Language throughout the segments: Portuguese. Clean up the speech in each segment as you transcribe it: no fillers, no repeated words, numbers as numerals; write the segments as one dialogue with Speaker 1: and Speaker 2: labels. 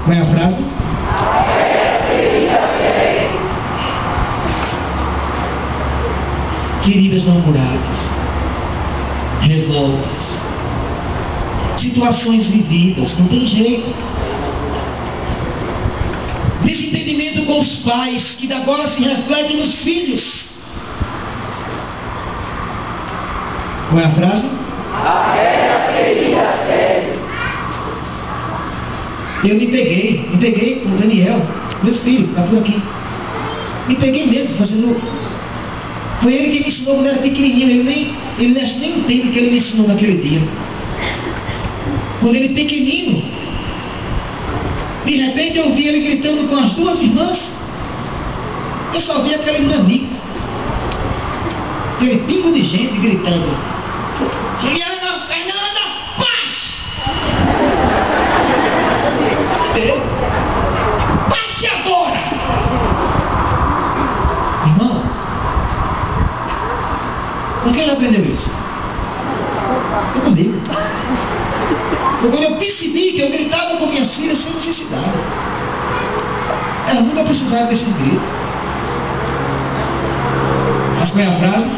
Speaker 1: Qual é a frase? Queridas namoradas, revoltas, situações vividas, não tem jeito. Desentendimento com os pais, que agora se reflete nos filhos. Qual é a frase?
Speaker 2: A velha ferida velha.
Speaker 1: Eu me peguei com o Daniel, meu filho, está por aqui. Me peguei mesmo, fazendo. Foi ele que me ensinou quando eu era pequenininho. Ele acho que nem entende o que ele me ensinou naquele dia. Quando ele pequenino, de repente eu vi ele gritando com as duas irmãs. Eu só vi aquele nanico, aquele pingo de gente gritando: Juliana, Fernanda, paz! Passe agora! Irmão, com quem ele aprendeu isso? Foi comigo. Quando eu percebi que eu gritava com minhas filhas sem necessidade. Elas nunca precisaram desses gritos. Mas qual é a frase?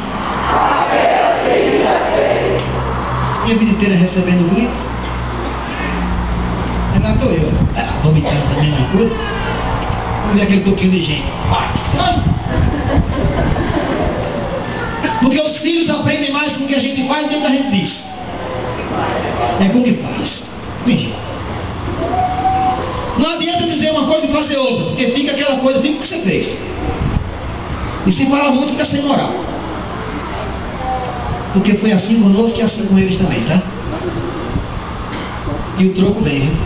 Speaker 1: Minha vida inteira recebendo grito. Lá estou eu. Vomitando também uma coisa. Vamos ver aquele pouquinho de gente. Porque os filhos aprendem mais com o que a gente faz do que o que a gente diz. É com o que faz. Não adianta dizer uma coisa e fazer outra, porque fica aquela coisa, fica o que você fez. E se fala muito, fica sem moral. Porque foi assim conosco e assim com eles também, tá? E o troco vem, hein?